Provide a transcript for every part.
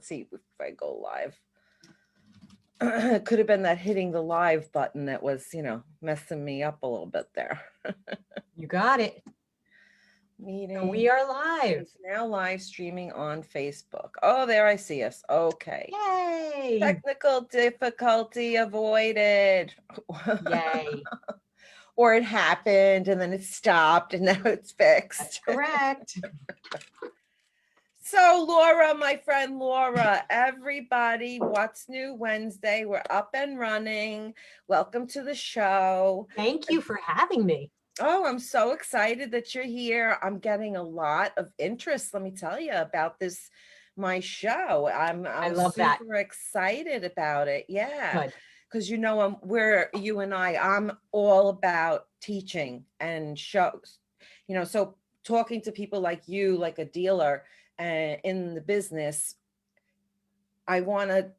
Let's see if I go live. It could have been that hitting the live button that was, messing me up a little bit there. You got it. Meeting. And we are live. It's now live streaming on Facebook. Oh, there I see us. Okay. Yay. Technical difficulty avoided. Yay. Or it happened and then it stopped and now it's fixed. That's correct. So Laura, my friend Laura, everybody, what's new Wednesday? We're up and running. Welcome to the show. Thank you for having me. Oh, I'm so excited that you're here. I'm getting a lot of interest, let me tell you, about this, my show. I love super that. Excited about it. Yeah. Because I'm all about teaching and shows, so talking to people like you, like a dealer in the business, I want to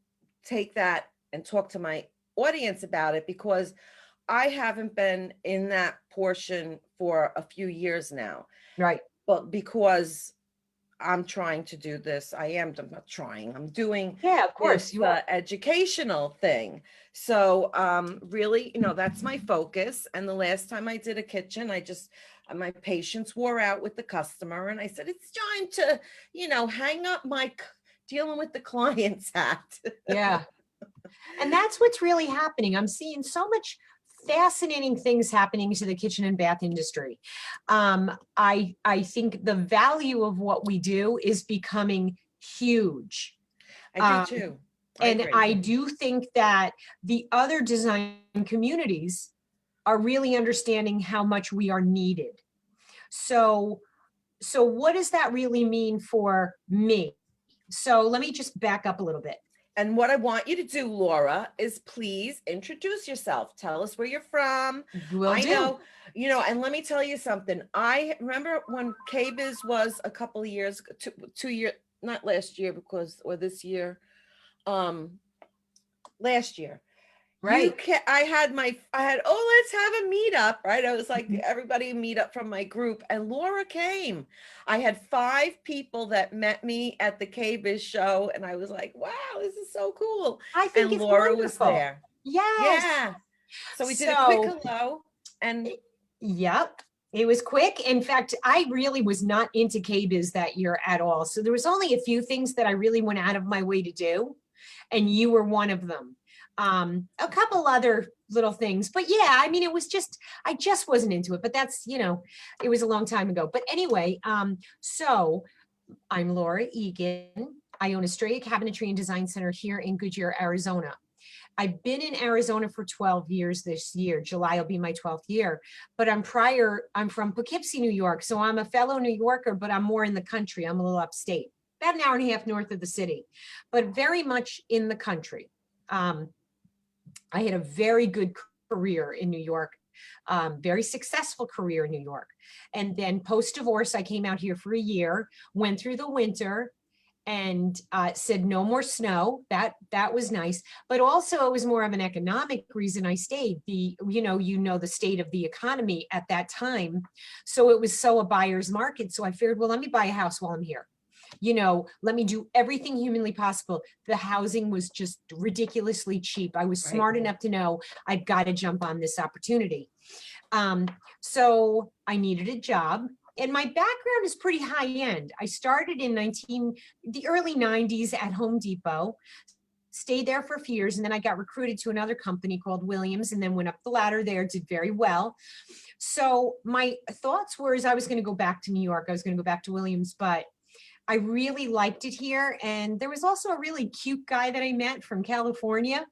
take that and talk to my audience about it because I haven't been in that portion for a few years now. Right. But because I'm trying to do this, I'm not trying, I'm doing of course the educational thing. So really, that's my focus. And the last time I did a kitchen, my patience wore out with the customer. And I said, it's time to, hang up my dealing with the clients hat. Yeah. And that's what's really happening. I'm seeing so much fascinating things happening to the kitchen and bath industry. I think the value of what we do is becoming huge. I do too. I do think that the other design communities are really understanding how much we are needed. So what does that really mean for me? So let me just back up a little bit. And what I want you to do, Laura, is please introduce yourself. Tell us where you're from. Know, and let me tell you something. I remember when K-Biz was a couple of years, 2 years, not last year or this year, last year. Right. I had, let's have a meetup, right? I was like, everybody meet up from my group, and Laura came. I had 5 people that met me at the K-Biz show, and I was like, wow, this is so cool. I think and Laura was there. Yes. Yeah. So we did a quick hello. And yep. It was quick. In fact, I really was not into K-Biz that year at all. So there was only a few things that I really went out of my way to do. And you were one of them. A couple other little things, but yeah, I mean, I just wasn't into it, but that's, it was a long time ago. But anyway, so I'm Laura Egan. I own Estrella Cabinetry and Design Center here in Goodyear, Arizona. I've been in Arizona for 12 years this year. July will be my 12th year, but I'm from Poughkeepsie, New York. So I'm a fellow New Yorker, but I'm more in the country. I'm a little upstate, about an hour and a half north of the city, but very much in the country. I had a very good career in New York, very successful career in New York. And then post-divorce, I came out here for a year, went through the winter and said no more snow. That was nice. But also it was more of an economic reason I stayed. The state of the economy at that time. So it was a buyer's market. So I figured, well, let me buy a house while I'm here. Let me do everything humanly possible. The housing was just ridiculously cheap. I was smart enough to know I've got to jump on this opportunity. So I needed a job. And my background is pretty high end. I started in the early 90s at Home Depot, stayed there for a few years, and then I got recruited to another company called Williams and then went up the ladder there, did very well. So my thoughts were I was going to go back to New York. I was going to go back to Williams, but I really liked it here. And there was also a really cute guy that I met from California.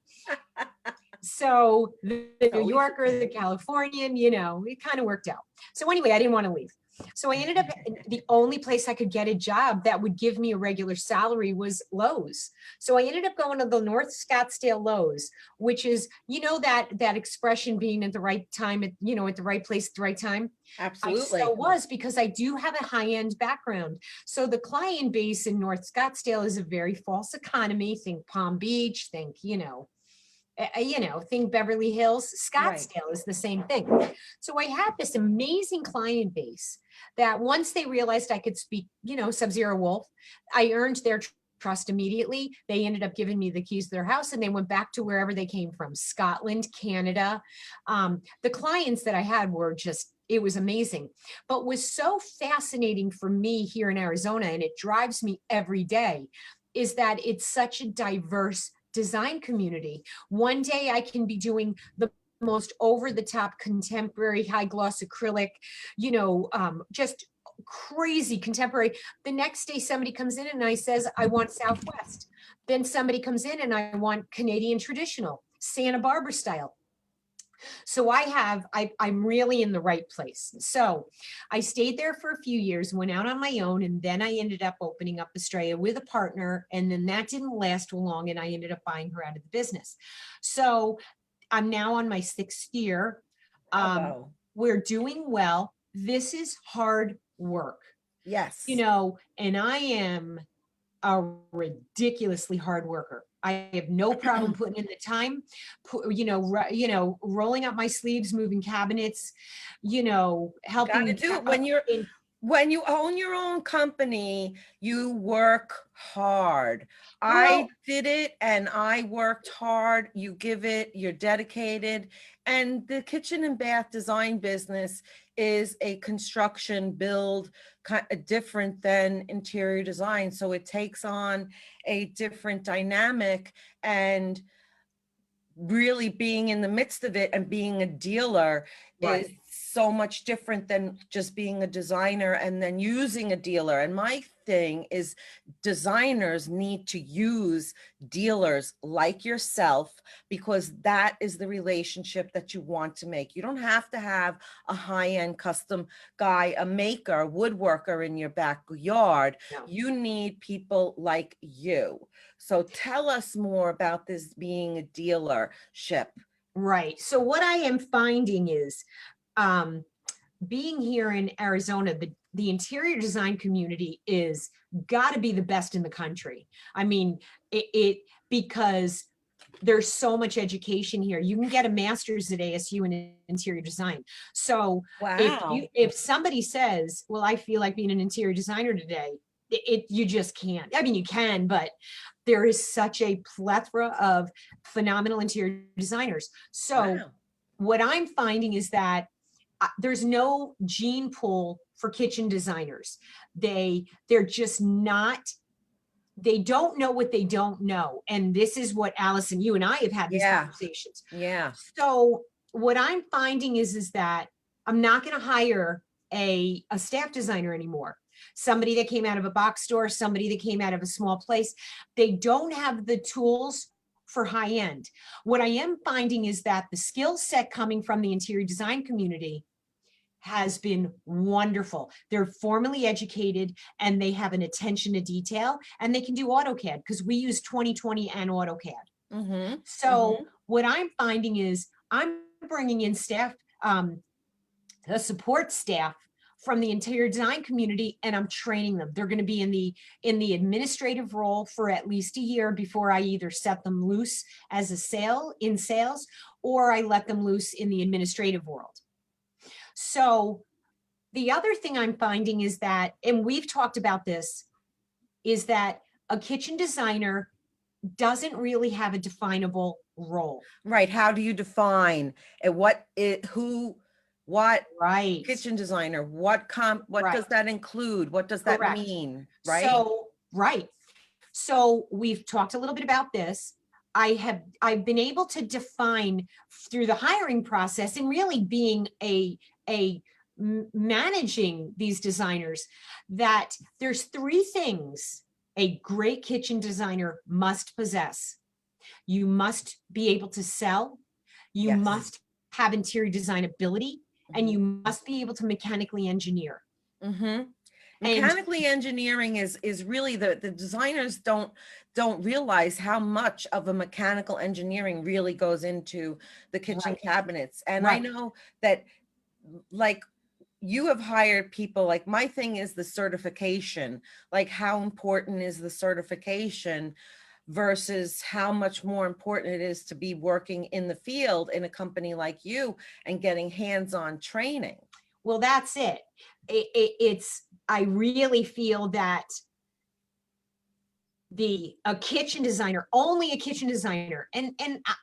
So the New Yorker, the Californian, it kind of worked out. So anyway, I didn't want to leave. So I ended up, the only place I could get a job that would give me a regular salary was Lowe's. So I ended up going to the North Scottsdale Lowe's, which is, that expression being at the right time, at the right place at the right time. Absolutely. I so was, because I do have a high-end background. So the client base in North Scottsdale is a very false economy. Think Palm Beach, think, think Beverly Hills. Scottsdale is the same thing. So I had this amazing client base that once they realized I could speak, Sub-Zero Wolf, I earned their trust immediately. They ended up giving me the keys to their house and they went back to wherever they came from, Scotland, Canada. The clients that I had were just, it was amazing. But was so fascinating for me here in Arizona, and it drives me every day, is that it's such a diverse design community. One day I can be doing the most over the top contemporary high gloss acrylic, just crazy contemporary. The next day somebody comes in and I says, I want Southwest. Then somebody comes in and I want Canadian traditional, Santa Barbara style. So I'm really in the right place. So I stayed there for a few years, went out on my own, and then I ended up opening up Estrella with a partner. And then that didn't last long, and I ended up buying her out of the business. So I'm now on my 6th year. Bravo. We're doing well. This is hard work, Yes. and I am a ridiculously hard worker. I have no problem putting in the time, rolling up my sleeves, moving cabinets, helping. Gotta do it when you own your own company, you work hard. I did it and I worked hard. You give it, you're dedicated. And the kitchen and bath design business is a construction build, kind of different than interior design. So it takes on a different dynamic, and really being in the midst of it and being a dealer is so much different than just being a designer and then using a dealer. And my thing is, designers need to use dealers like yourself, because that is the relationship that you want to make. You don't have to have a high-end custom guy, a maker, woodworker in your backyard. No. You need people like you. So tell us more about this being a dealership. Right. So what I am finding is, being here in Arizona, the interior design community is got to be the best in the country. I mean, because there's so much education here. You can get a master's at ASU in interior design. So Wow. if somebody says, well, I feel like being an interior designer today, you just can't. I mean, you can, but there is such a plethora of phenomenal interior designers. So what I'm finding is that there's no gene pool for kitchen designers. They're just not, they don't know what they don't know. And this is what Allison, you and I have had these conversations. Yeah. So what I'm finding is that I'm not going to hire a staff designer anymore. Somebody that came out of a box store, somebody that came out of a small place. They don't have the tools for high end. What I am finding is that the skill set coming from the interior design community has been wonderful. They're formally educated and they have an attention to detail, and they can do AutoCAD because we use 2020 and AutoCAD. So what I'm finding is I'm bringing in staff, the support staff from the interior design community, and I'm training them. They're going to be in the administrative role for at least a year before I either set them loose as in sales, or I let them loose in the administrative world. So the other thing I'm finding is that, and we've talked about this, is that a kitchen designer doesn't really have a definable role. Right. How do you define what kitchen designer, what does that include? What does that mean? Right. So we've talked a little bit about this. I've been able to define through the hiring process and really being managing these designers, that there's 3 things a great kitchen designer must possess. You must be able to sell, you must have interior design ability, and you must be able to mechanically engineer. Mechanically engineering is really the designers don't realize how much of a mechanical engineering really goes into the kitchen cabinets. And I know that, like, you have hired people. Like, my thing is the certification. Like, how important is the certification versus how much more important it is to be working in the field in a company like you and getting hands-on training? Well, that's it. I really feel that a kitchen designer, only a kitchen designer. And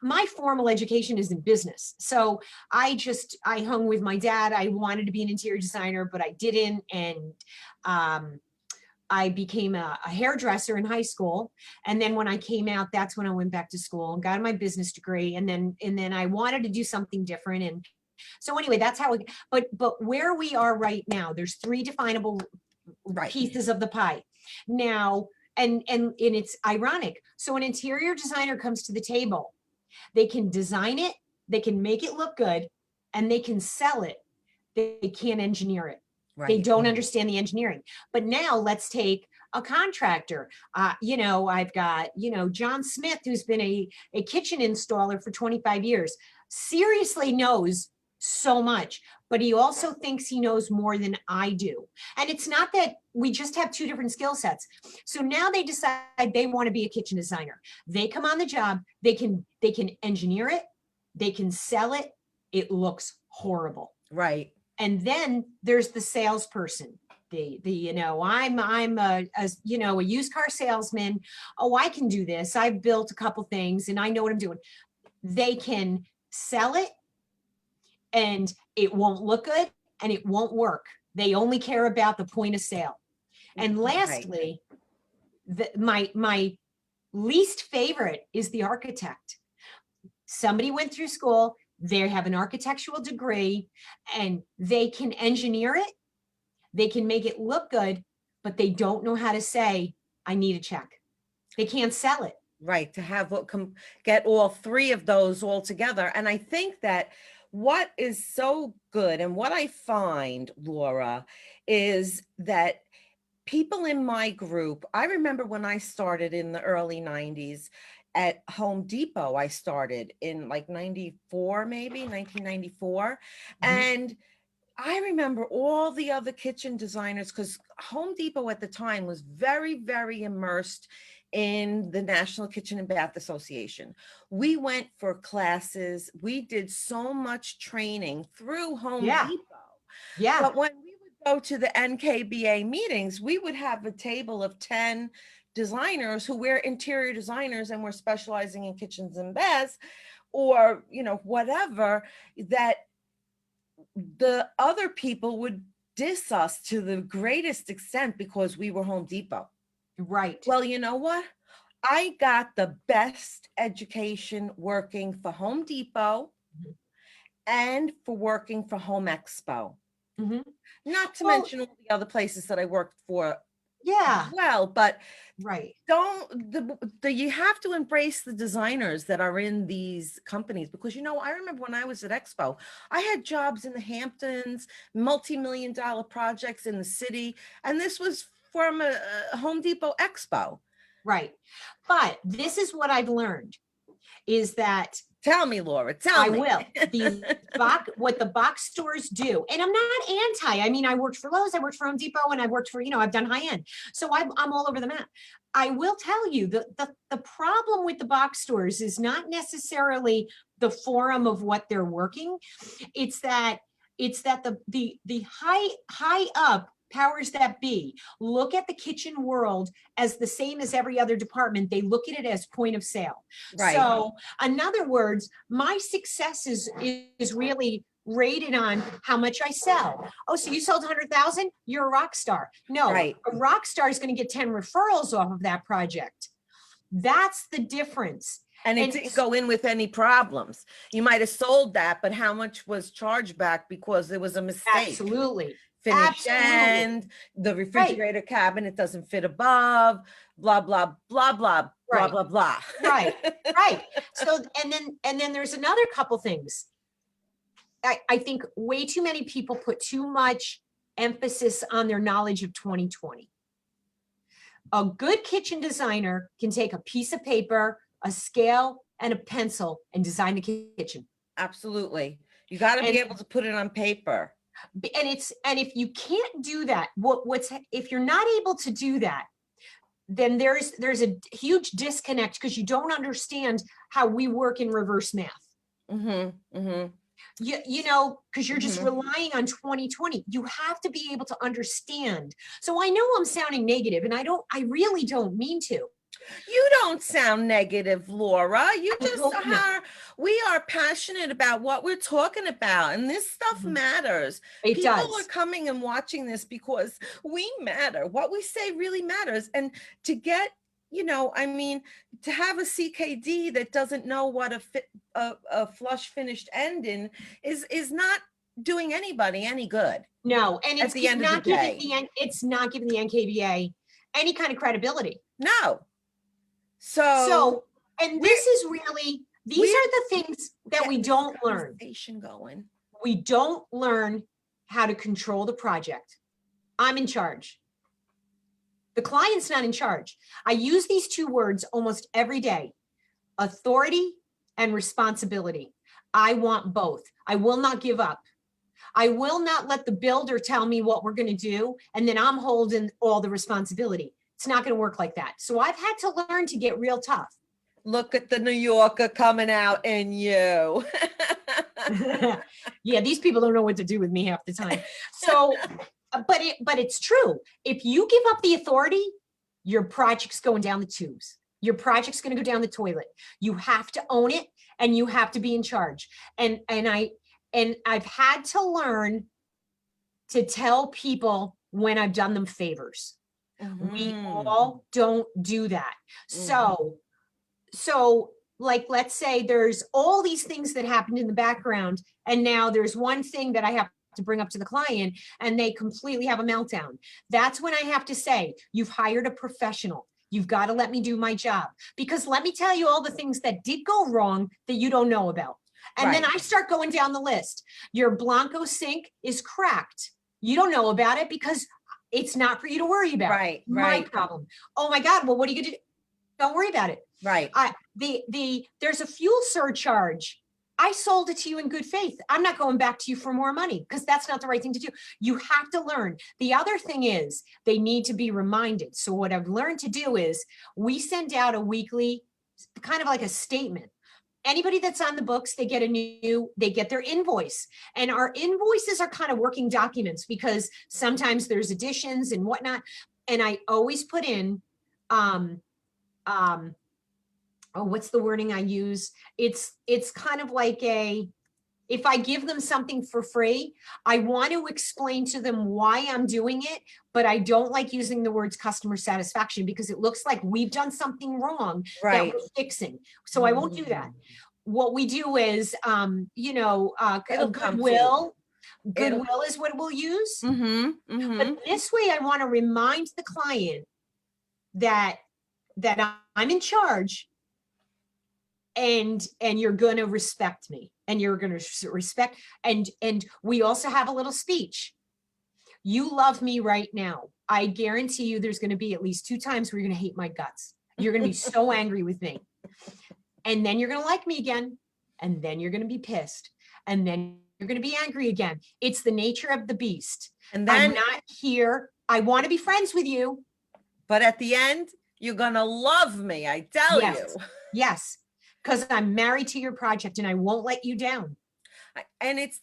my formal education is in business. So I hung with my dad. I wanted to be an interior designer, but I didn't. And I became a hairdresser in high school. And then when I came out, that's when I went back to school and got my business degree. And then I wanted to do something different. And so anyway, that's how it, but where we are right now, there's three definable pieces of the pie. Now, and it's ironic. So an interior designer comes to the table, they can design it, they can make it look good, and they can sell it. They can't engineer it. They don't understand the engineering. But now let's take a contractor. I've got, John Smith, who's been a kitchen installer for 25 years, seriously knows so much, but he also thinks he knows more than I do. And it's not that we just have two different skill sets. So now they decide they want to be a kitchen designer. They come on the job, they can engineer it, they can sell it. It looks horrible. Right. And then there's the salesperson. I'm a used car salesman. Oh, I can do this. I've built a couple things and I know what I'm doing. They can sell it and it won't look good and it won't work. They only care about the point of sale. And lastly, my least favorite is the architect. Somebody went through school, they have an architectural degree, and they can engineer it, they can make it look good, but they don't know how to say, I need a check. They can't sell it. Right, to have get all three of those all together. And I think that what is so good and what I find, Laura, is that people in my group, I remember when I started in the early 90s at Home Depot, I started in like 94, maybe 1994. And I remember all the other kitchen designers, because Home Depot at the time was very, very immersed in the National Kitchen and Bath Association. We went for classes. We did so much training through Home Depot. Yeah. But when we would go to the NKBA meetings, we would have a table of 10 designers who were interior designers and were specializing in kitchens and baths, or, whatever, that the other people would diss us to the greatest extent because we were Home Depot. Right. Well, you know what? I got the best education working for Home Depot and for working for Home Expo. Not to mention all the other places that I worked for. Yeah. Well, but right. You have to embrace the designers that are in these companies, because, I remember when I was at Expo, I had jobs in the Hamptons, multi-million-dollar projects in the city. And this was from a Home Depot Expo. Right. But this is what I've learned is that. Tell me, Laura, tell me. I will. What the box stores do, and I'm not anti. I mean, I worked for Lowe's, I worked for Home Depot, and I worked for, I've done high end. So I'm all over the map. I will tell you the problem with the box stores is not necessarily the forum of what they're working. It's that the high up powers that be look at the kitchen world as the same as every other department. They look at it as point of sale. Right. So in other words, my success is really rated on how much I sell. Oh, so you sold 100,000? You're a rock star. No, right. A rock star is going to get 10 referrals off of that project. That's the difference. And it didn't go in with any problems. You might have sold that, but how much was charged back because there was a mistake? Absolutely. Finished end, the refrigerator cabinet doesn't fit above, blah, blah, blah, blah, blah, blah, blah. Right. So, and then there's another couple things. I think way too many people put too much emphasis on their knowledge of 2020. A good kitchen designer can take a piece of paper, a scale, and a pencil and design the kitchen. Absolutely. You got to be able to put it on paper. And if you can't do that, if you're not able to do that, then there's a huge disconnect because you don't understand how we work in reverse math. Because you're just relying on 2020. You have to be able to understand. So I know I'm sounding negative, and I really don't mean to. You don't sound negative, Laura. You I just hope not. are. We are passionate about what we're talking about, and this stuff Mhm. matters. It People are does. coming and watching this because we matter. What we say really matters. And to get, I mean, to have a CKD that doesn't know what a flush finished ending is not doing anybody any good No, and at it's the end of the not giving day. it's not giving the NKBA any kind of credibility. No. So So, and we're this is really, these we're are the things that we getting this don't learn. conversation going. We don't learn how to control the project. I'm in charge. The client's not in charge. I use these two words almost every day: authority and responsibility. I want both. I will not give up. I will not let the builder tell me what we're going to do, and then I'm holding all the responsibility. It's not going to work like that. So I've had to learn to get real tough. Look at the New Yorker coming out in you. Yeah, these people don't know what to do with me half the time. So, but it's true. If you give up the authority, your project's going down the tubes. Your project's going to go down the toilet. You have to own it, and you have to be in charge. And I've had to learn to tell people when I've done them favors. We all don't do that. So like, let's say there's all these things that happened in the background, and now there's one thing that I have to bring up to the client, and they completely have a meltdown. That's when I have to say, you've hired a professional. You've got to let me do my job, because let me tell you all the things that did go wrong that you don't know about. And then I start going down the list. Your Blanco sink is cracked. You don't know about it because it's not for you to worry about. Right. My problem. Oh my God. Well, what are you gonna do? Don't worry about it. Right. There's a fuel surcharge. I sold it to you in good faith. I'm not going back to you for more money, because that's not the right thing to do. You have to learn. The other thing is they need to be reminded. So what I've learned to do is we send out a weekly, kind of like a statement. Anybody that's on the books, they get their invoice, and our invoices are kind of working documents, because sometimes there's additions and whatnot. And I always put in, what's the wording I use? It's kind of like if I give them something for free, I want to explain to them why I'm doing it, but I don't like using the words customer satisfaction, because it looks like we've done something wrong that we're fixing. So I won't do that. What we do is, goodwill. Goodwill is what we'll use. But this way, I want to remind the client that I'm in charge, and you're going to respect me, and you're going to respect. And we also have a little speech. You love me right now. I guarantee you there's going to be at least 2 times where you're going to hate my guts. You're going to be so angry with me. And then you're going to like me again. And then you're going to be pissed. And then you're going to be angry again. It's the nature of the beast. And then I'm not here. I want to be friends with you. But at the end, you're going to love me. I tell you. Yes. Because I'm married to your project, and I won't let you down. And it's,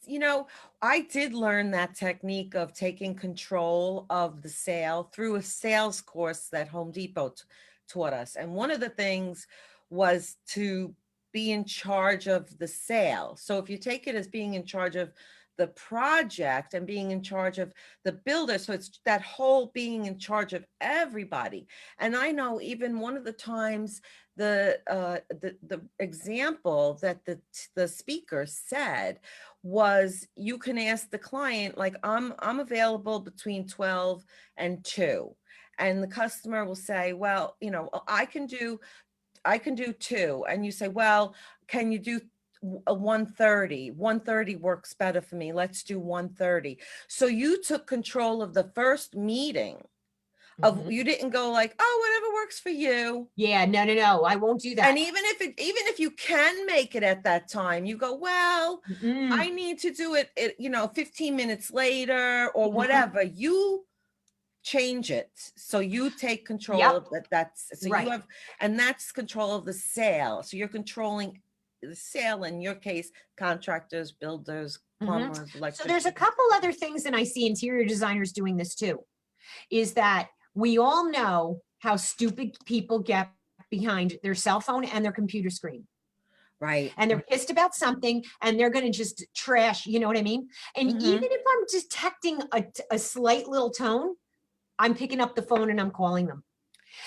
I did learn that technique of taking control of the sale through a sales course that Home Depot taught us. And one of the things was to be in charge of the sale. So if you take it as being in charge of the project and being in charge of the builder, so it's that whole being in charge of everybody. And I know even one of the times the example that the speaker said was, you can ask the client, like, I'm available between 12 and 2, and the customer will say, well, I can do 2, and you say, well, can you do 1:30? 1:30 works better for me. Let's do 1:30. So you took control of the first meeting. You didn't go like, oh, whatever works for you. Yeah, no, I won't do that. And even if you can make it at that time, you go, well, I need to do it, 15 minutes later or whatever. You change it. So you take control of it. That's control of the sale. So you're controlling the sale, in your case, contractors, builders, plumbers, electricians. So there's a couple other things, and I see interior designers doing this too, is that we all know how stupid people get behind their cell phone and their computer screen. Right. And they're pissed about something and they're going to just trash, you know what I mean? And Mhm. even if I'm detecting a slight little tone, I'm picking up the phone and I'm calling them.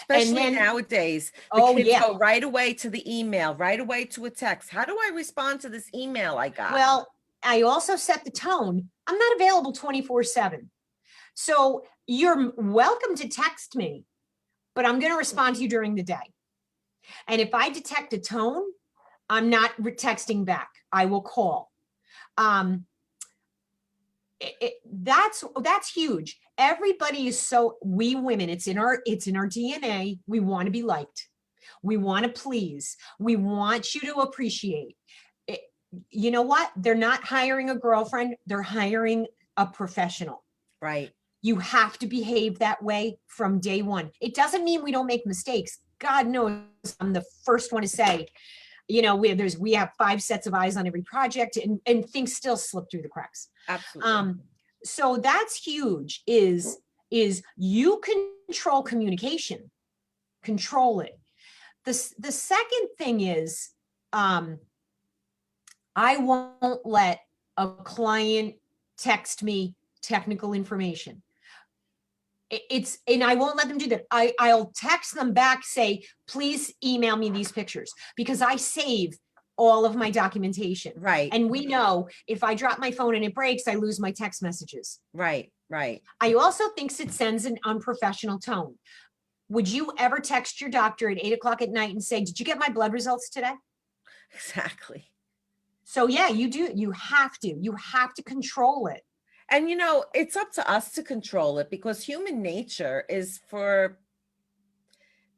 Especially then- nowadays, the Oh, kids yeah. go right away to the email, right away to a text. How do I respond to this email I got? Well, I also set the tone. I'm not available 24/7. So you're welcome to text me, but I'm going to respond to you during the day. And if I detect a tone, I'm not texting back. I will call. That's huge. Everybody is we women, it's in our DNA. We want to be liked. We want to please. We want you to appreciate. You know what? They're not hiring a girlfriend. They're hiring a professional. Right. You have to behave that way from day one. It doesn't mean we don't make mistakes. God knows I'm the first one to say, you know, we have 5 sets of eyes on every project, and things still slip through the cracks. Absolutely. So that's huge, is you control communication, control it. The second thing is, I won't let a client text me technical information. And I won't let them do that. I'll text them back, say, please email me these pictures, because I save all of my documentation. Right. And we know if I drop my phone and it breaks, I lose my text messages. Right. Right. I also think it sends an unprofessional tone. Would you ever text your doctor at 8 o'clock at night and say, did you get my blood results today? Exactly. So yeah, you do. You have to control it. And, you know, it's up to us to control it, because human nature is for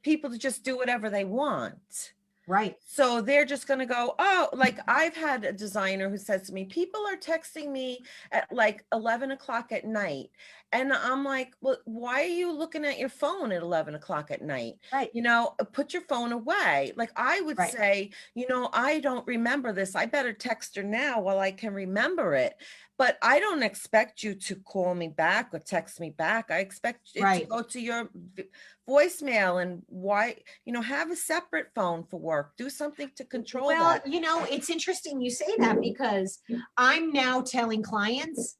people to just do whatever they want. Right. So they're just going to go, oh, like I've had a designer who says to me, people are texting me at like 11 o'clock at night. And I'm like, well, why are you looking at your phone at 11 o'clock at night? Right. You know, put your phone away. Like I would Right. say, you know, I don't remember this. I better text her now while I can remember it. But I don't expect you to call me back or text me back. I expect it to Right. go to your voicemail. And why, you know, have a separate phone for work. Do something to control Well, that. you know, it's interesting you say that, because I'm now telling clients,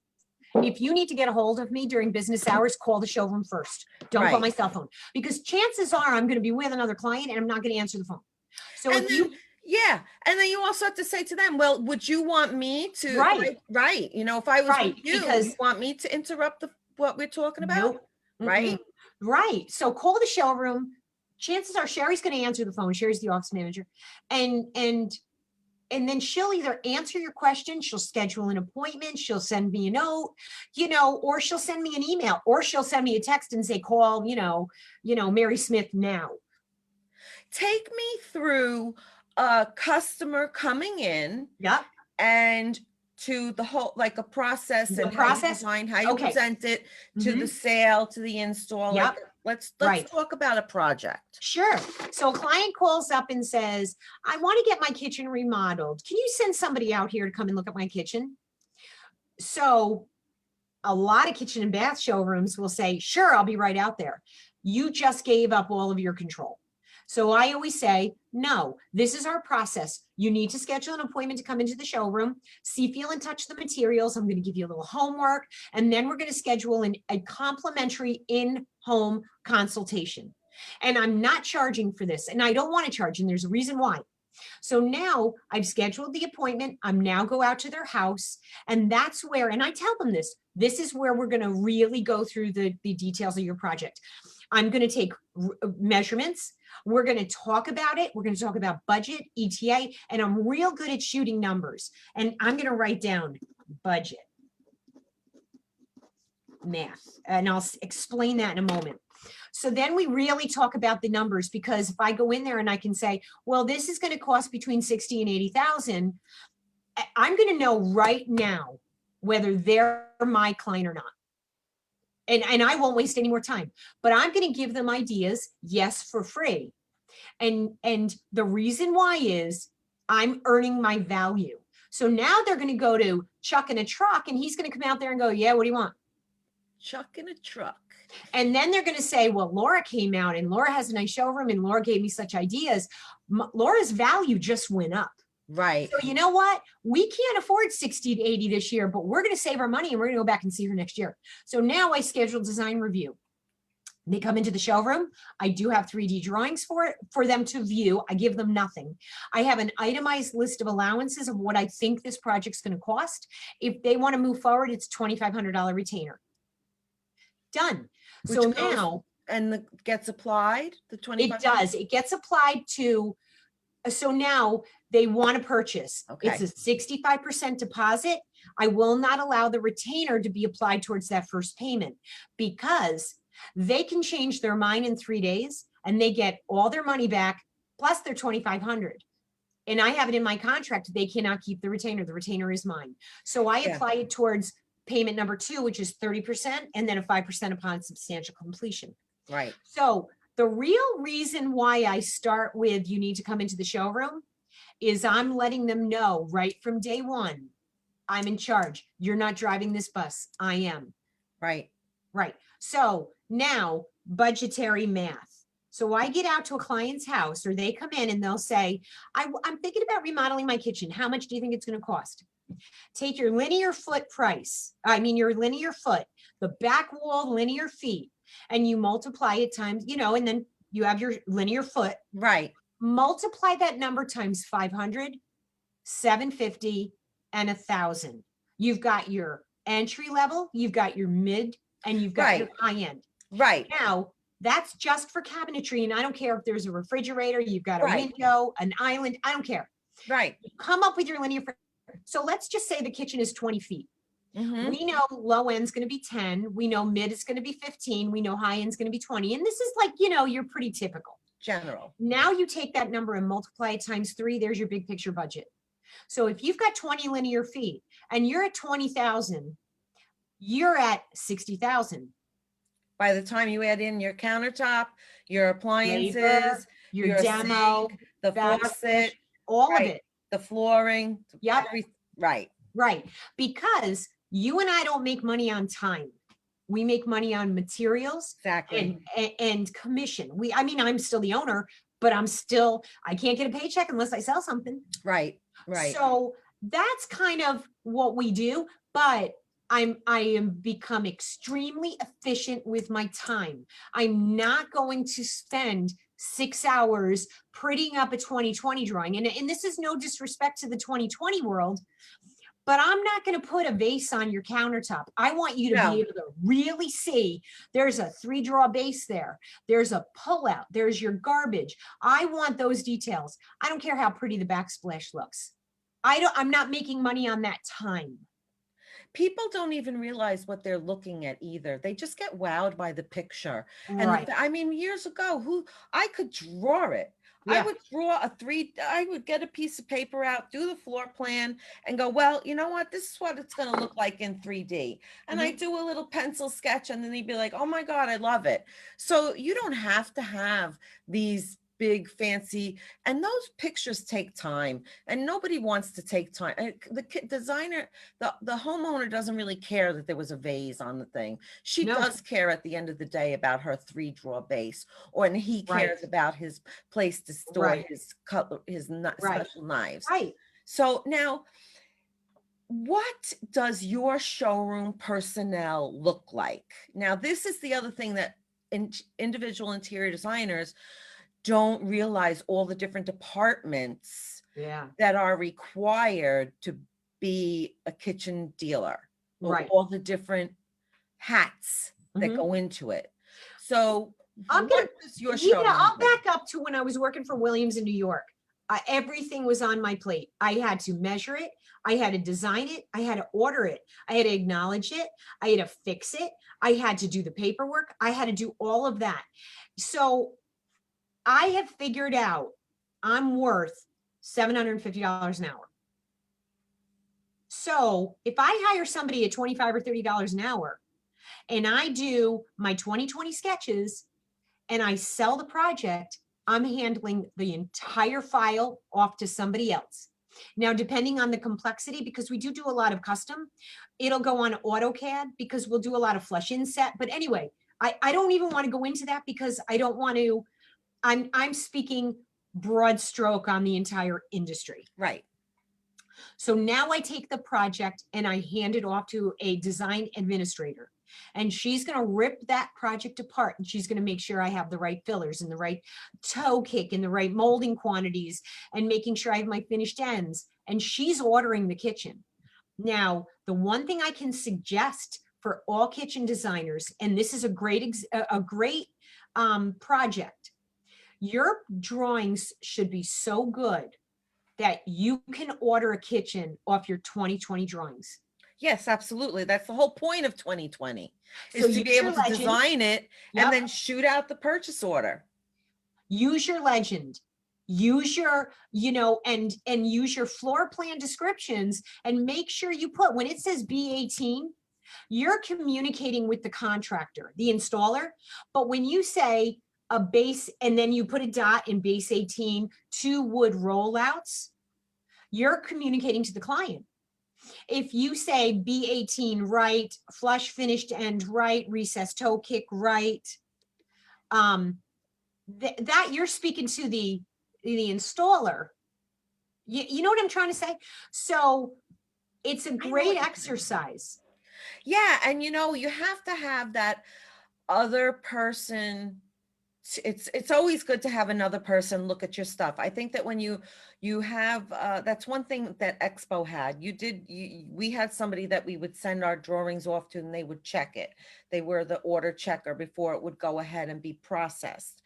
if you need to get a hold of me during business hours, call the showroom first. Don't call Right. my cell phone, because chances are I'm going to be with another client and I'm not going to answer the phone. So And if then, you, yeah. And then you also have to say to them, well, would you want me to, Right. right. You know, if I was Right, with you, because- you want me to interrupt what we're talking about? nope. Right. Right. So call the showroom. Chances are Sherry's going to answer the phone. Sherry's the office manager. And then she'll either answer your question, she'll schedule an appointment, she'll send me a note, you know, or she'll send me an email, or she'll send me a text and say, call, you know, Mary Smith now. Take me through a customer coming in Yep. and to the whole, like a process, The and process? how you design, how you Okay. present it to the sale, to the install. Yep. Like, let's Right. talk about a project. Sure. So a client calls up and says, I want to get my kitchen remodeled. Can you send somebody out here to come and look at my kitchen? So a lot of kitchen and bath showrooms will say, sure, I'll be right out there. You just gave up all of your control. So I always say, no, this is our process. You need to schedule an appointment to come into the showroom, see, feel, and touch the materials. I'm going to give you a little homework, and then we're going to schedule a complimentary in-home consultation. And I'm not charging for this, and I don't want to charge, and there's a reason why. So now I've scheduled the appointment. I'm now go out to their house, and that's where, and I tell them this is where we're going to really go through the details of your project. I'm going to take measurements. We're going to talk about it. We're going to talk about budget, ETA, and I'm real good at shooting numbers. And I'm going to write down budget, math, and I'll explain that in a moment. So then we really talk about the numbers, because if I go in there and I can say, well, this is going to cost between 60 and 80,000, I'm going to know right now whether they're my client or not. And I won't waste any more time, but I'm going to give them ideas, yes, for free. And the reason why is I'm earning my value. So now they're going to go to Chuck in a truck, and he's going to come out there and go, yeah, what do you want? Chuck in a truck. And then they're going to say, well, Laura came out and Laura has a nice showroom and Laura gave me such ideas. Laura's value just went up. Right. So you know what? We can't afford 60 to 80 this year, but we're going to save our money and we're going to go back and see her next year. So now I schedule design review. They come into the showroom. I do have 3D drawings for them to view. I give them nothing. I have an itemized list of allowances of what I think this project's going to cost. If they want to move forward, it's $2,500 retainer. Done. Which So goes- now and gets applied, the 25? it does. It gets applied to, so now they want to purchase. Okay. It's a 65% deposit. I will not allow the retainer to be applied towards that first payment because they can change their mind in 3 days and they get all their money back plus their 2,500. And I have it in my contract. They cannot keep the retainer. The retainer is mine. So I Yeah. apply it towards payment number 2, which is 30%, and then a 5% upon substantial completion. Right. So the real reason why I start with you need to come into the showroom is I'm letting them know right from day one, I'm in charge. You're not driving this bus. I am. Right. Right. So now budgetary math. So I get out to a client's house or they come in and they'll say, I'm thinking about remodeling my kitchen. How much do you think it's going to cost? Take your linear foot price. Your linear foot, the back wall linear feet, and you multiply it times, and then you have your linear foot. Right. Multiply that number times 500, 750, and 1,000. You've got your entry level, you've got your mid, and you've got your high end. Right. Now, that's just for cabinetry, and I don't care if there's a refrigerator, you've got a Right. window, an island, I don't care. Right. You come up with your linear foot. So let's just say the kitchen is 20 feet. Mhm. We know low end's going to be 10. We know mid is going to be 15. We know high end's going to be 20. And this is like, you're pretty typical. General. Now you take that number and multiply it times 3. There's your big picture budget. So if you've got 20 linear feet and you're at 20,000, you're at 60,000. By the time you add in your countertop, your appliances, Labor, your demo, sink, the backsplash, faucet, all of right. it. the flooring. Yep. Right. Right. Because you and I don't make money on time. We make money on materials Exactly. and commission. I'm still the owner, but I can't get a paycheck unless I sell something. Right. Right. So that's kind of what we do, but I am become extremely efficient with my time. I'm not going to spend 6 hours prettying up a 2020 drawing. And this is no disrespect to the 2020 world, but I'm not going to put a vase on your countertop. I want you to No. be able to really see there's a 3-draw base there. There's a pullout. There's your garbage. I want those details. I don't care how pretty the backsplash looks. I'm not making money on that time. People don't even realize what they're looking at either. They just get wowed by the picture. And Right. years ago, I could draw it. I Yeah. would draw I would get a piece of paper out, do the floor plan and go, well, you know what? This is what it's going to look like in 3D. And I do a little pencil sketch and then they'd be like, oh my God, I love it. So you don't have to have these big fancy, and those pictures take time and nobody wants to take time. The designer, the homeowner doesn't really care that there was a vase on the thing. She No. does care at the end of the day about her 3-draw base, and he cares about his place to store Right. his special knives. Right. So now, what does your showroom personnel look like? Now, this is the other thing that individual interior designers don't realize, all the different departments Yeah. that are required to be a kitchen dealer, or Right. all the different hats that Mhm. go into it. So I'm gonna- what does your showroom I'll look like? back up to when I was working for Williams in New York. Everything was on my plate. I had to measure it. I had to design it. I had to order it. I had to acknowledge it. I had to fix it. I had to do the paperwork. I had to do all of that. So I have figured out I'm worth $750 an hour. So if I hire somebody at $25 or $30 an hour and I do my 2020 sketches and I sell the project, I'm handling the entire file off to somebody else. Now, depending on the complexity, because we do a lot of custom, it'll go on AutoCAD because we'll do a lot of flush inset. But anyway, I don't even want to go into that because I don't want to, I'm speaking broad stroke on the entire industry. Right. So now I take the project and I hand it off to a design administrator. And she's going to rip that project apart and she's going to make sure I have the right fillers and the right toe kick and the right molding quantities and making sure I have my finished ends. And she's ordering the kitchen. Now, the one thing I can suggest for all kitchen designers, and this is a great project, your drawings should be so good that you can order a kitchen off your 2020 drawings. Yes, absolutely. That's the whole point of 2020 So is to be able to design it and then shoot out the purchase order. Use your legend. Use your, and use your floor plan descriptions and make sure you put, when it says B18, you're communicating with the contractor, the installer. But when you say a base and then you put a dot in base 18, 2 wood rollouts, you're communicating to the client. If you say B18 right, flush finished end right, recessed toe kick right, that you're speaking to the installer. You know what I'm trying to say? So it's a great exercise. Yeah. And you have to have that other person. It's always good to have another person look at your stuff. I think that when you have that's one thing that Expo had. We had somebody that we would send our drawings off to and they would check it. They were the order checker before it would go ahead and be processed.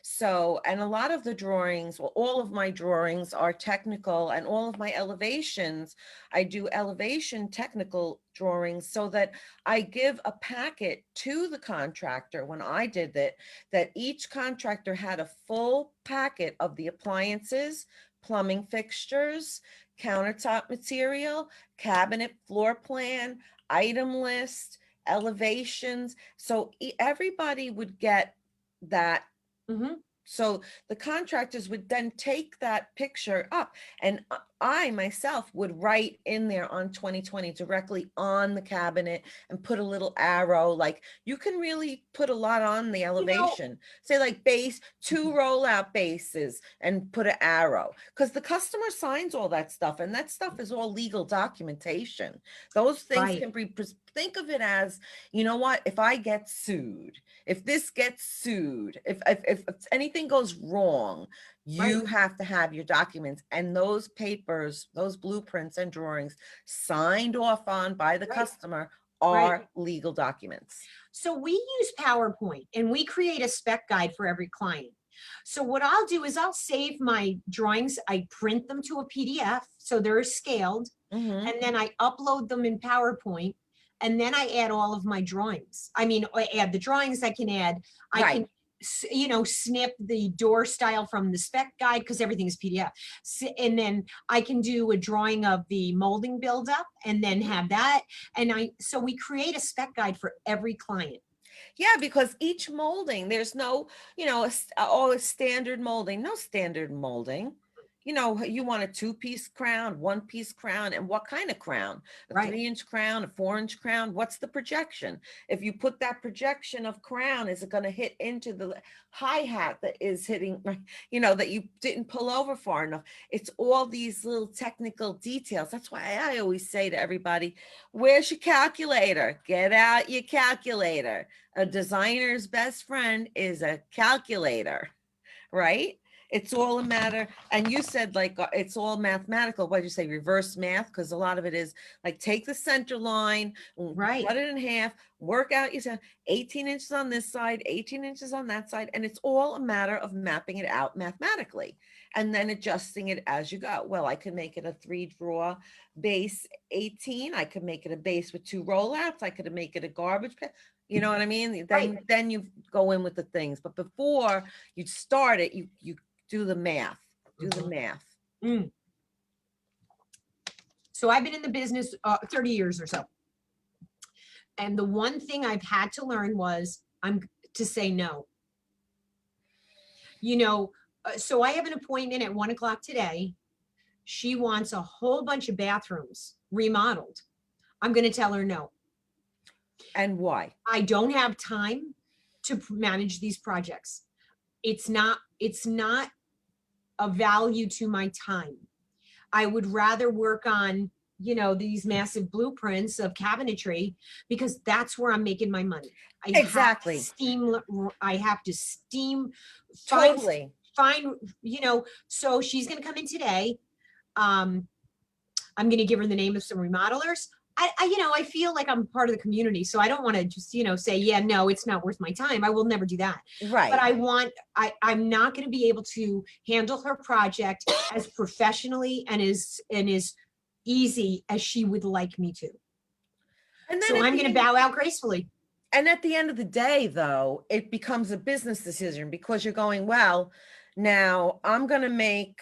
So, and a lot of the drawings, well, all of my drawings are technical, and all of my elevations, I do elevation technical drawings so that I give a packet to the contractor when I did it, that each contractor had a full packet of the appliances, plumbing fixtures, countertop material, cabinet floor plan, item list, elevations. So everybody would get that. Mm-hmm. So the contractors would then take that picture up, and I myself would write in there on 2020 directly on the cabinet and put a little arrow. Like, you can really put a lot on the elevation. Say like base, 2 rollout bases, and put an arrow, because the customer signs all that stuff, and that stuff is all legal documentation. Those things can be, think of it as, you know what, if I get sued, if this gets sued, if anything goes wrong, you have to have your documents and those papers, those blueprints and drawings signed off on by the customer are legal documents. So we use PowerPoint and we create a spec guide for every client. So what I'll do is I'll save my drawings. I print them to a PDF so they're scaled, and then I upload them in PowerPoint. And then I add all of my drawings. I mean, I add the drawings I can add. I can, snip the door style from the spec guide because everything is PDF. And then I can do a drawing of the molding buildup and then have that. And so we create a spec guide for every client. Yeah, because each molding, there's no, a standard molding, no standard molding. You want a 2-piece crown, 1-piece crown, and what kind of crown? A 3-inch crown, a 4-inch crown? What's the projection? If you put that projection of crown, is it going to hit into the hi-hat that is hitting, that you didn't pull over far enough? It's all these little technical details. That's why I always say to everybody, where's your calculator? Get out your calculator. A designer's best friend is a calculator, right? It's all a matter, and you said like it's all mathematical. What did you say? Reverse math? Because a lot of it is like, take the center line, cut it in half, work out, 18 inches on this side, 18 inches on that side, and it's all a matter of mapping it out mathematically and then adjusting it as you go. Well, I could make it a 3-drawer base 18. I could make it a base with 2 rollouts. I could make it a garbage pit. You know what I mean? Then you go in with the things. But before you start it, you do the math. So I've been in the business 30 years or so. And the one thing I've had to learn was to say no. So I have an appointment at 1:00 today. She wants a whole bunch of bathrooms remodeled. I'm going to tell her no. And why? I don't have time. to manage these projects. It's not a value to my time. I would rather work on, these massive blueprints of cabinetry because that's where I'm making my money. Exactly. I have to steam, find, Totally. find, so she's going to come in today. I'm going to give her the name of some remodelers. I feel like I'm part of the community, so I don't want to just, say, yeah, no, it's not worth my time. I will never do that. Right. But I'm not going to be able to handle her project as professionally and as easy as she would like me to. And then So I'm going to bow out gracefully. And at the end of the day, though, it becomes a business decision because you're going, well, now I'm going to make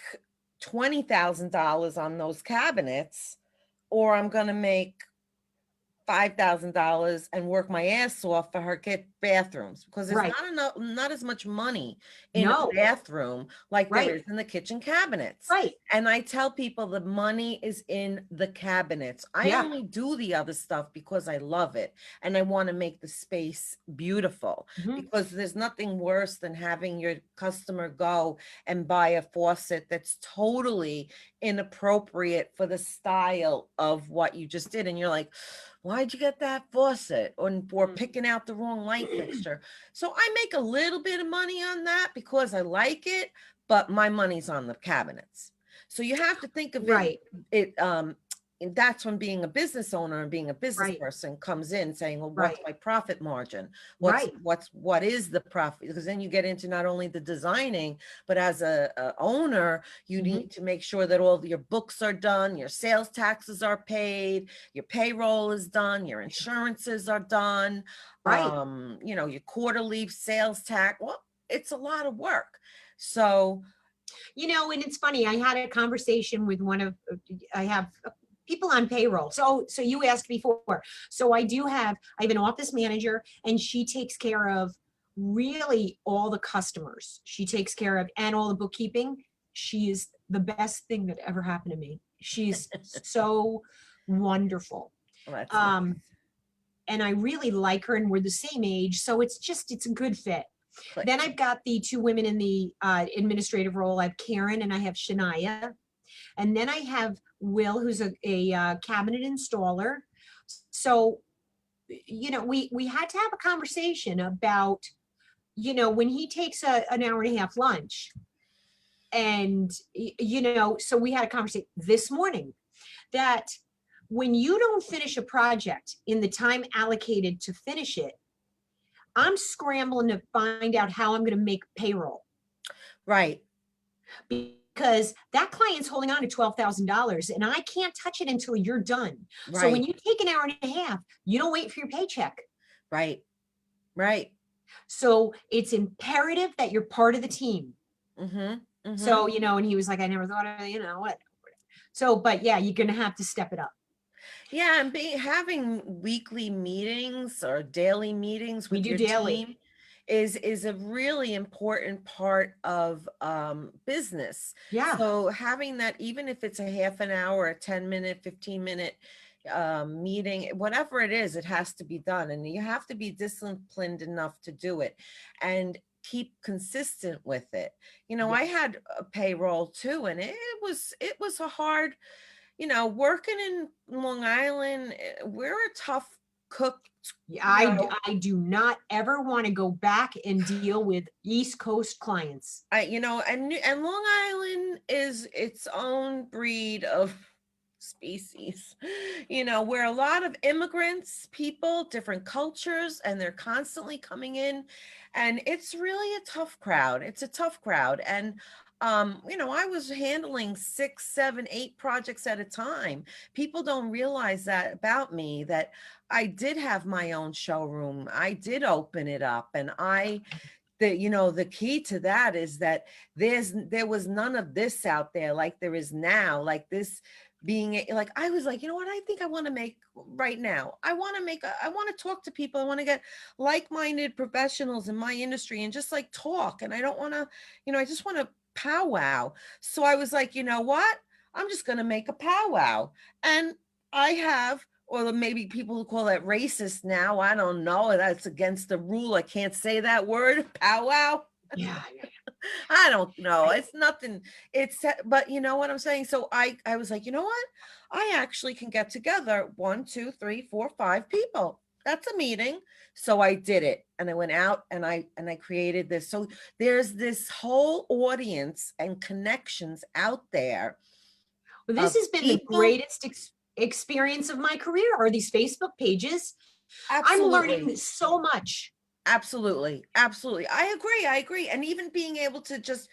$20,000 on those cabinets, or I'm going to make $5,000 and work my ass off for her get bathrooms, because there's Right. not enough, not as much money in No. a bathroom like there Right. is in the kitchen cabinets. Right. And I tell people the money is in the cabinets. I Yeah. only do the other stuff because I love it and I want to make the space beautiful, Mhm. because there's nothing worse than having your customer go and buy a faucet that's totally inappropriate for the style of what you just did. And you're like, why'd you get that faucet? Or picking out the wrong light fixture. So I make a little bit of money on that because I like it, but my money's on the cabinets. So you have to think of Right. and that's when being a business owner and being a business Right. person comes in saying, well, Right. what's my profit margin? Right. What is the profit? Because then you get into not only the designing, but as a owner, you Mhm. need to make sure that all your books are done, your sales taxes are paid, your payroll is done, your insurances are done, Right. your quarterly sales tax. Well, it's a lot of work. So, And it's funny, I had a conversation with I have people on payroll. So you asked before. So I have an office manager, and she takes care of really all the customers. She takes care of and all the bookkeeping. She is the best thing that ever happened to me. She's so wonderful. well, that's Um, nice. and I really like her, and we're the same age. So it's a good fit. Click. Then I've got the two women in the administrative role. I have Karen and I have Shania. And then I have Will, who's a cabinet installer. So, we had to have a conversation about, when he takes an hour and a half lunch. And, so we had a conversation this morning that when you don't finish a project in the time allocated to finish it, I'm scrambling to find out how I'm going to make payroll. Right. Because that client's holding on to $12,000 and I can't touch it until you're done. Right. So when you take an hour and a half, you don't wait for your paycheck. Right. Right. So it's imperative that you're part of the team. Mm-hmm. Mm-hmm. So, and he was like, I never thought of, what. So, but yeah, you're going to have to step it up. Yeah, and having weekly meetings or daily meetings with your team is a really important part of business. Yeah. So having that, even if it's a half an hour, a 10-minute, 15-minute meeting, whatever it is, it has to be done. And you have to be disciplined enough to do it and keep consistent with it. I had a payroll too, and it was a hard, working in Long Island, we're a tough cook. I do not ever want to go back and deal with East Coast clients. And Long Island is its own breed of species, where a lot of immigrants, people, different cultures, and they're constantly coming in, and it's really a tough crowd. It's a tough crowd. And I was handling 6, 7, 8 projects at a time. People don't realize that about me, that I did have my own showroom. I did open it up, and the key to that is that there was none of this out there like there is now, like this being like, I was like, what I think I want to make right now. I want to talk to people. I want to get like-minded professionals in my industry and just like talk. And I don't want to, I just want to powwow. So I was like, you know what? I'm just going to make a powwow. And I have or maybe people who call that racist now. I don't know. That's against the rule. I can't say that word. Powwow. Yeah. I don't know. Right. It's nothing. But you know what I'm saying? So I was like, you know what? I actually can get together 1, 2, 3, 4, 5 people. That's a meeting. So I did it and I went out and I created this. So there's this whole audience and connections out there Well, this of has been the people. greatest experience of my career, are these Facebook pages. I'm Absolutely. learning so much. Absolutely. Absolutely. I agree. I agree. And even being able to just,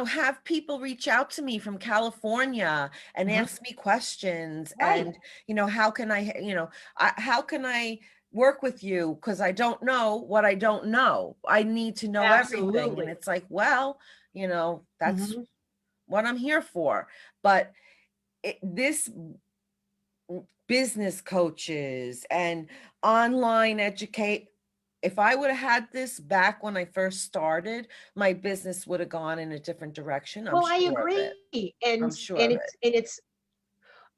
have people reach out to me from California and Mhm. ask me questions Right. and, how can how can I work with you? Because I don't know what I don't know. I need to know everything. And Absolutely. it's like, well, that's Mhm. what I'm here for. But this business coaches and online educate, if I would have had this back when I first started, my business would have gone in a different direction. I'm Well, I sure of it. agree. And I'm sure and of it's it. and it's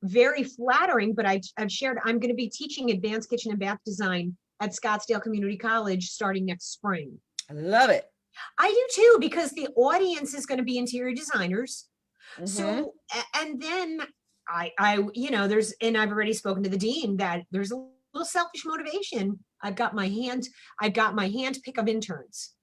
very flattering, but I've shared I'm going to be teaching advanced kitchen and bath design at Scottsdale Community College starting next spring. I love it. I do too, because the audience is going to be interior designers. Hmm. So, and then there's, and I've already spoken to the dean that there's a little selfish motivation. I've got my hand pick of interns.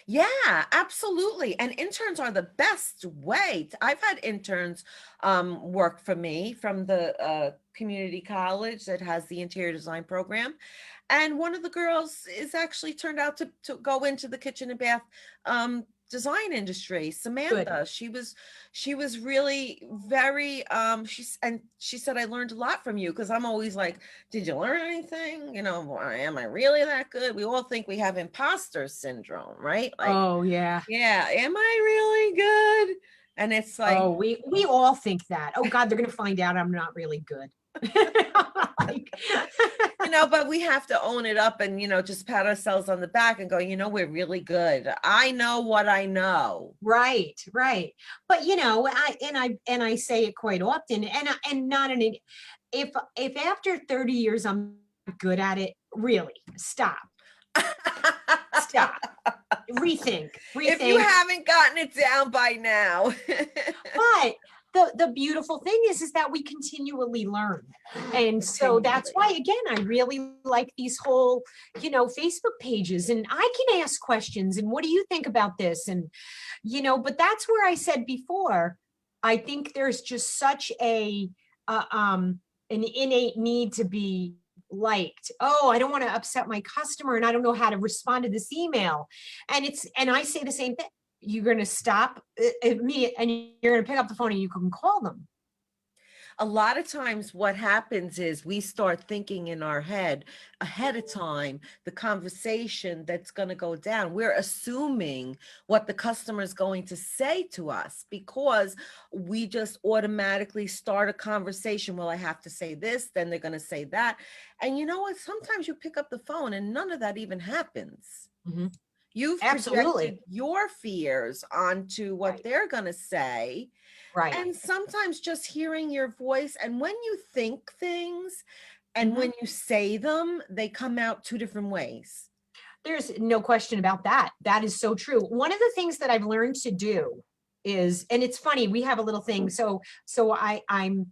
Yeah, absolutely. And interns are the best way. I've had interns work for me from the community college that has the interior design program. And one of the girls is actually turned out to go into the kitchen and bath design industry. Good. Samantha, she was really very and she said, I learned a lot from you, because I'm always like, did you learn anything? Am I really that good? We all think we have imposter syndrome, right? Like, Oh yeah. yeah, am I really good? And it's like, Oh, we all think that. Oh God, they're gonna find out I'm not really good. Like, but we have to own it up and, just pat ourselves on the back and go, we're really good. I know what I know. right, right. But I say it quite often, and not in it. If after 30 years I'm good at it, really, stop, rethink, If you rethink. haven't gotten it down by now. But the beautiful thing is that we continually learn. And so that's why, Continually. again, I really like these whole, Facebook pages, and I can ask questions and what do you think about this? And, but that's where I said before, I think there's just such an innate need to be liked. Oh, I don't want to upset my customer and I don't know how to respond to this email. And I say the same thing. You're going to stop me and you're going to pick up the phone and you can call them. A lot of times what happens is we start thinking in our head ahead of time the conversation that's going to go down. We're assuming what the customer is going to say to us because we just automatically start a conversation. Well, I have to say this, then they're going to say that. And you know what? Sometimes you pick up the phone and none of that even happens. Mhm. You've Absolutely. projected your fears onto what Right. they're going to say. Right. And sometimes just hearing your voice, and when you think things and Mhm. when you say them, they come out two different ways. There's no question about that. That is so true. One of the things that I've learned to do is, and it's funny, we have a little thing. So I'm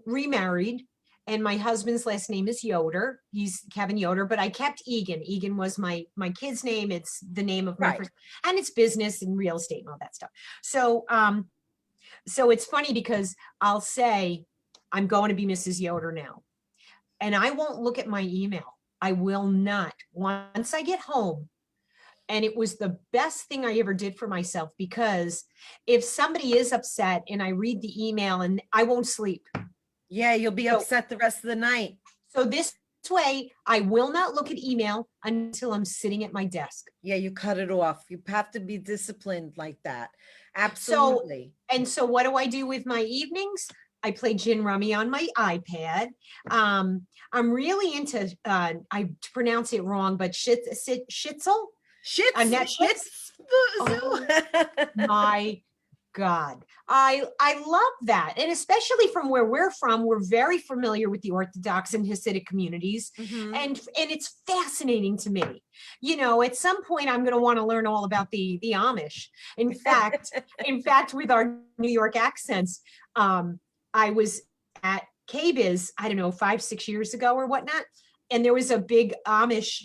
remarried and my husband's last name is Yoder. He's Kevin Yoder, but I kept Egan. Egan was my kid's name. It's the name of my Right. first, and it's business and real estate and all that stuff. So it's funny because I'll say, I'm going to be Mrs. Yoder now. And I won't look at my email. I will not. Once I get home, and it was the best thing I ever did for myself, because if somebody is upset and I read the email and I won't sleep. Yeah, you'll be So, upset the rest of the night. so this way, I will not look at email until I'm sitting at my desk. Yeah, you cut it off. You have to be disciplined like that. So, Absolutely. and so what do I do with my evenings? I play gin rummy on my iPad. I'm really into, I pronounce it wrong, but Shitzel on Shits, Netflix. shits. Oh my God, I love that. And especially from where we're from, we're very familiar with the Orthodox and Hasidic communities. Hmm. And it's fascinating to me. You know, at some point I'm going to want to learn all about the Amish. In fact, with our New York accents, I was at KBIS, I don't know, 5, 6 years ago or whatnot. And there was a big Amish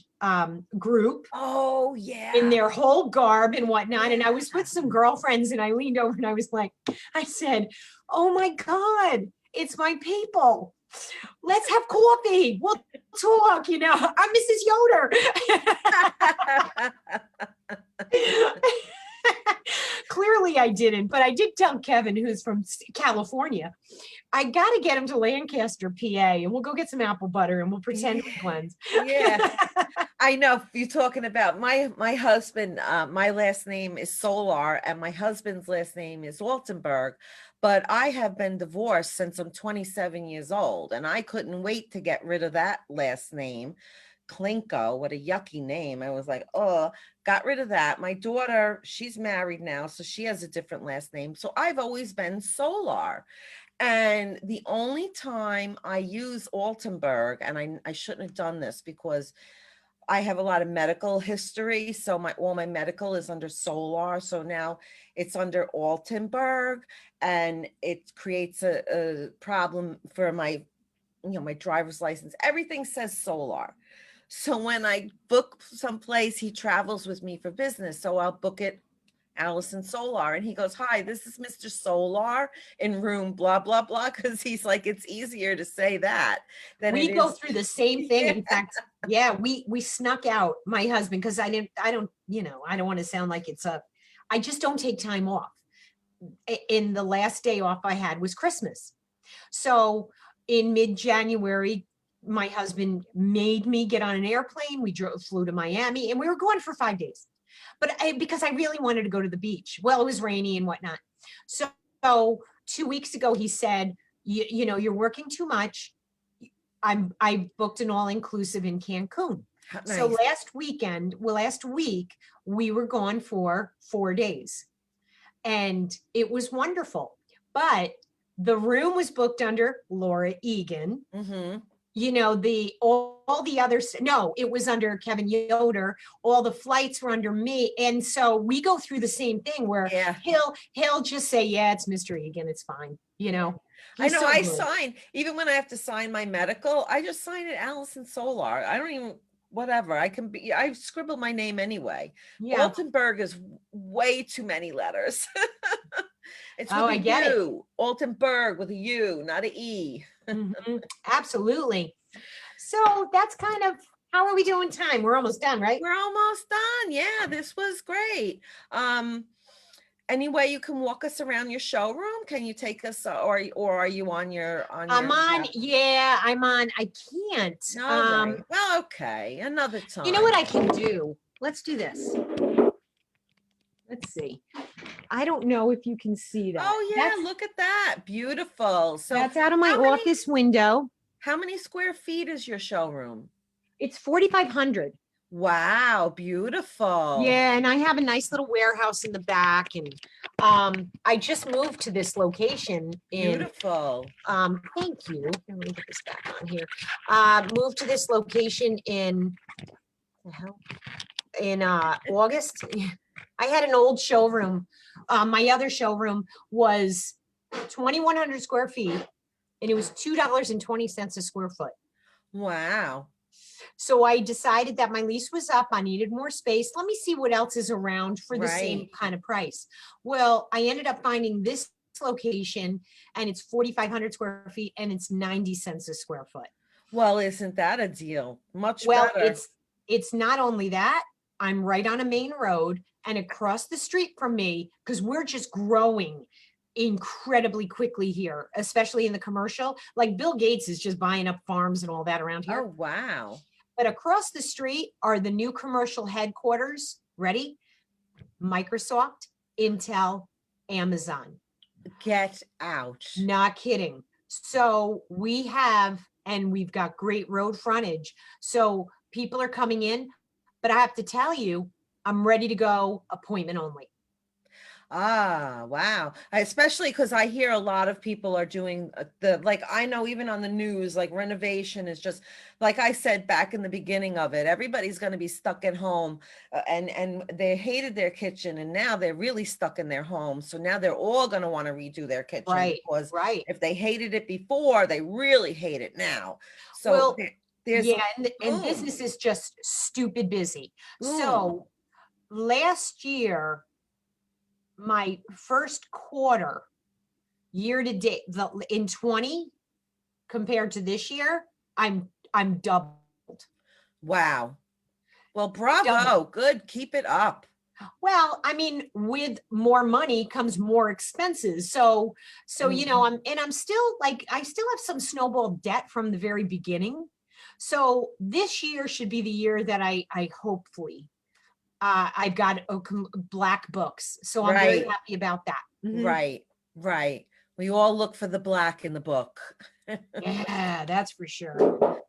group Oh in yeah. their whole garb and whatnot. And I was Yeah. with some girlfriends and I leaned over and I was like, I said, oh my God, it's my people. Let's have coffee. We'll talk, you know. I'm Mrs. Yoder. Clearly I didn't, but I did tell Kevin, who's from California, I got to get him to Lancaster, PA, and we'll go get some apple butter and we'll pretend we cleanse. Yeah. I know you're talking about my husband. My last name is Solar, and my husband's last name is Altenberg. But I have been divorced since I'm 27 years old, and I couldn't wait to get rid of that last name. Klinko, what a yucky name. I was like, oh, got rid of that. My daughter, she's married now, so she has a different last name. So I've always been Solar. And the only time I use Altenberg, and I shouldn't have done this because I have a lot of medical history, so all my medical is under Solar. So now it's under Altenberg, and it creates a problem for my, my driver's license. Everything says Solar. So when I book someplace, he travels with me for business. So I'll book it Allison Solar, and he goes, "Hi, this is Mr. Solar in room blah blah blah," because he's like, it's easier to say that than it We go is. through the same thing. Yeah. In fact, yeah, we snuck out, my husband, because I don't, you know, I don't want to sound like I just don't take time off. In the last day off I had was Christmas. So in mid-January, my husband made me get on an airplane. We flew to Miami, and we were going for 5 days. But because I really wanted to go to the beach. Well, it was rainy and whatnot. So 2 weeks ago, he said, you know, you're working too much. I booked an all-inclusive in Cancun. So Nice. last week, we were gone for 4 days. And it was wonderful. But the room was booked under Laura Egan. Mm-hmm. You know, all the others, no, it was under Kevin Yoder. All the flights were under me. And so we go through the same thing where Yeah. he'll just say, yeah, it's Mr. Egan, it's fine. You know, I he's know. so I good. sign, even when I have to sign my medical, I just sign it Allison Solar. I don't even, whatever. I scribble my name anyway. Yeah. Altenberg is way too many letters. It's with Oh, a I get it. U. Altenberg with a U, not an E. Mhm. Absolutely. So that's kind of, how are we doing time? We're almost done, right? We're almost done. Yeah, this was great. Any way you can walk us around your showroom? Can you take us, or are you on your I'm on, laptop? yeah, I'm on. I can't. All right. Well, okay. Another You know time. what I can do? Let's do this. Let's see. I don't know if you can see that. Oh yeah, look at that. Beautiful. So That's out of my how many office window. how many square feet is your showroom? It's 4,500. Wow, beautiful. Yeah, and I have a nice little warehouse in the back, and I just moved to this location in Beautiful. thank you. Let me get this back on here. Moved to this location in the hell? In August. I had an old showroom. My other showroom was 2,100 square feet, and it was $2.20 a square foot. Wow. So I decided that my lease was up. I needed more space. Let me see what else is around for the same Right. kind of price. Well, I ended up finding this location, and it's 4,500 square feet, and it's 90 cents a square foot. Well, isn't that a deal? Much Well, better. it's not only that, I'm right on a main road, and across the street from me, because we're just growing incredibly quickly here, especially in the commercial. Like Bill Gates is just buying up farms and all that around here. Oh, wow. But across the street are the new commercial headquarters. Ready? Microsoft, Intel, Amazon. Get out. Not kidding. So we've got great road frontage. So people are coming in, but I have to tell you, I'm ready to go appointment only. Ah, wow. Especially because I hear a lot of people are doing like, I know even on the news, like renovation is just, like I said back in the beginning of it, everybody's going to be stuck at home, and they hated their kitchen and now they're really stuck in their home. So now they're all going to want to redo their kitchen Right, because right. if they hated it before, they really hate it now. So Well, there's yeah, a and boom, business is just stupid busy. boom. So last year, my first quarter, year to date, in 20 compared to this year, I'm doubled. Wow. Well, Double. bravo. Good. Keep it up. Well, I mean, with more money comes more expenses. So you know, Mhm. I'm still like, I still have some snowball debt from the very beginning. So this year should be the year that I hopefully I've got black books. So I'm very Right. happy about that. Mhm. Right, right. We all look for the black in the book. Yeah, that's for sure.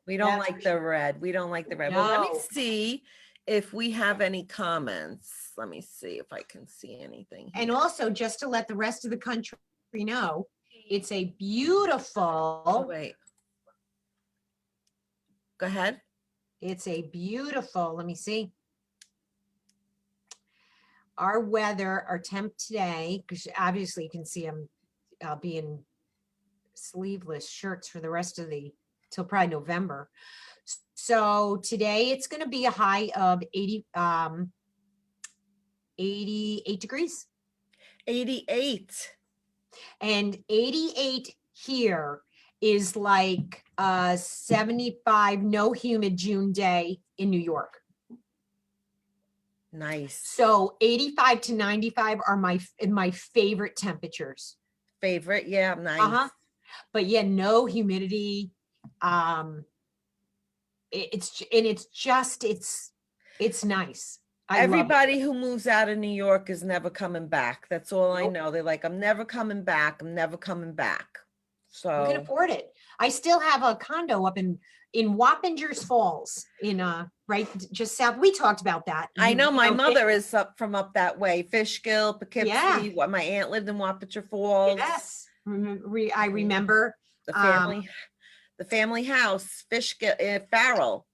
We don't That's for like the sure. red. We don't like the red. Well, let me No. see if we have any comments. Let me see if I can see anything And here. also, just to let the rest of the country know, it's a Oh, beautiful, wait. Go ahead. let me see. Our weather, our temp today, because obviously you can see I'll be in sleeveless shirts for the rest of till probably November. So today it's going to be a high of 88 degrees, 88. and 88 here is like 75 no humid June day in New York. Nice. So 85 to 95 are my favorite temperatures. Favorite. Yeah, nice. Uh-huh. But yeah, no humidity. It's nice. I love it. Everybody who moves out of New York is never coming back. That's all I Nope. know. They're like, I'm never coming back. I'm never coming back. You can So afford it. I still have a condo up in Wappingers Falls right just south. We talked about that. I know my You know, mother is up from up that way, Fishkill, yeah, Poughkeepsie. What my aunt lived in Wapacher Falls. yes. I remember. The Um, family house, Fishkill, Farrell.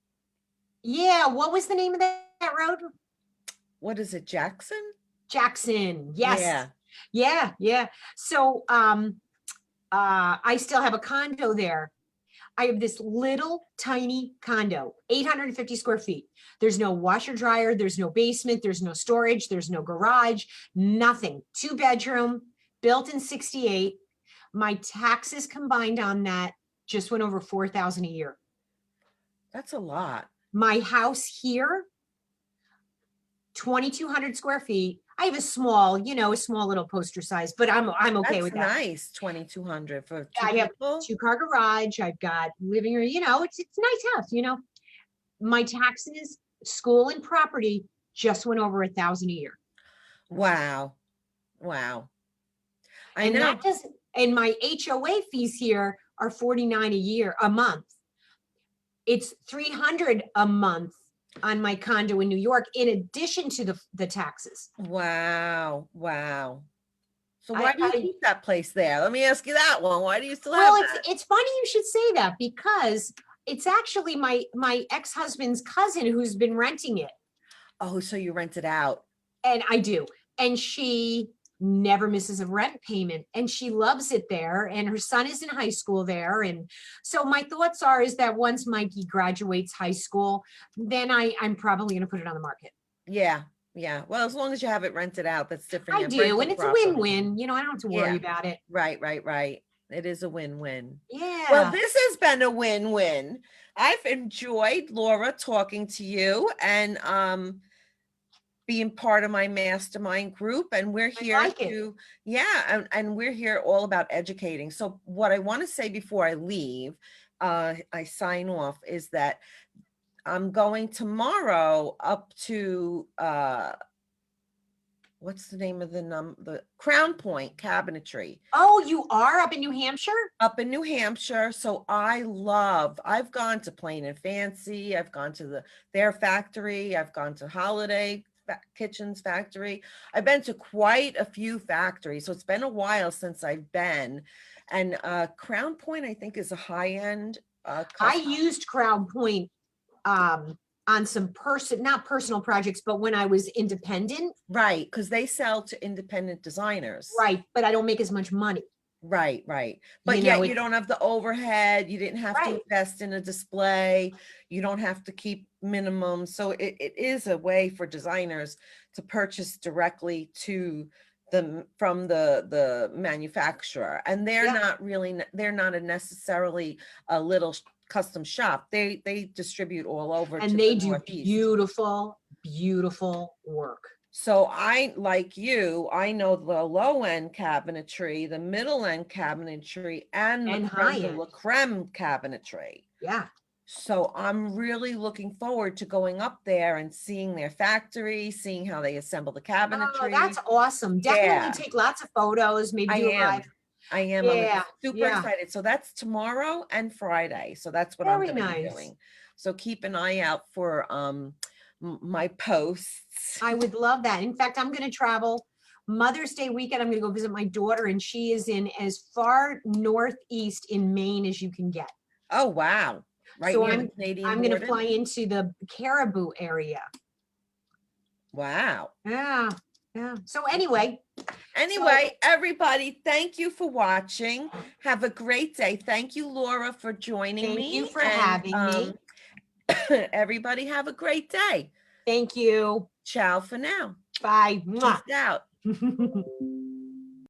yeah, what was the name of that road? What is it, Jackson? Jackson. Yes. Yeah, Yeah, yeah. So I still have a condo there. I have this little tiny condo, 850 square feet. There's no washer dryer, there's no basement, there's no storage, there's no garage, nothing. 2 bedroom, built in 68. My taxes combined on that just went over 4,000 a year. that's a lot. My house here, 2,200 square feet. I have a small little poster size, but I'm okay That's with that. nice. 2,200 for two I have people. 2-car garage. I've got living room. It's a nice house. My taxes, school, and property just went over 1,000 a year. Wow, wow. I And know. my HOA fees here are 49 a month. It's 300 a month on my condo in New York, in addition to the taxes. Wow, wow. So I, why do you I keep that place there? Let me ask you that one. Why do you still have well, that? it's funny you should say that, because it's actually my ex-husband's cousin who's been renting it. Oh, so you rent it out. And I do. And she never misses a rent payment, and she loves it there, and her son is in high school there. And so my thoughts is that once Mikey graduates high school, then I'm probably going to put it on the market. Yeah, yeah. Well, as long as you have it rented out, that's different I than do, rental and it's a property. win-win. I don't have to worry Yeah. about it. Right, right, right. It is a win-win. Yeah. Well, this has been a win-win. I've enjoyed, Laura, talking to you and being part of my mastermind group. And we're here like it. to, yeah, and we're here all about educating. So what I want to say before I leave, I sign off, is that I'm going tomorrow up to what's the name of the Crown Point Cabinetry Oh, you are up in New Hampshire? up in New Hampshire. So I've gone to Plain and Fancy, I've gone to their factory, I've gone to Holiday Kitchens factory. I've been to quite a few factories, so it's been a while since I've been. And Crown Point, I think, is a high-end I used Crown Point on some not personal projects, but when I was independent. Right, because they sell to independent designers. Right, but I don't make as much money. Right, right. But You yet know, you don't have the overhead. You didn't have to Right. invest in a display. You don't have to keep minimum. So it is a way for designers to purchase directly to from the manufacturer. And they're Yeah. not really, they're not necessarily a little custom shop. They distribute all over to And they the do Northeast. beautiful, beautiful work. So I, like you, I know the low end cabinetry, the middle end cabinetry, and And the creme high de end. la creme cabinetry. Yeah. So I'm really looking forward to going up there and seeing their factory, seeing how they assemble the Oh, cabinetry. that's awesome. Definitely Yeah. take lots of photos, maybe I do a am. live. I am. Yeah, I'm super yeah. excited. So that's tomorrow and Friday. So that's what I'm Very going to be nice. doing. So keep an eye out for my posts. I would love that. In fact, I'm going to travel Mother's Day weekend. I'm going to go visit my daughter, and she is in as far northeast in Maine as you can get. Oh, wow. Right So near the Canadian I'm going to border? fly into the Caribou area. Wow. Yeah. Yeah. So anyway. Everybody, thank you for watching. Have a great day. Thank you, Laura, for joining me. Thank you for having me. Everybody have a great day. Thank you. Ciao for now. Bye. Peace out.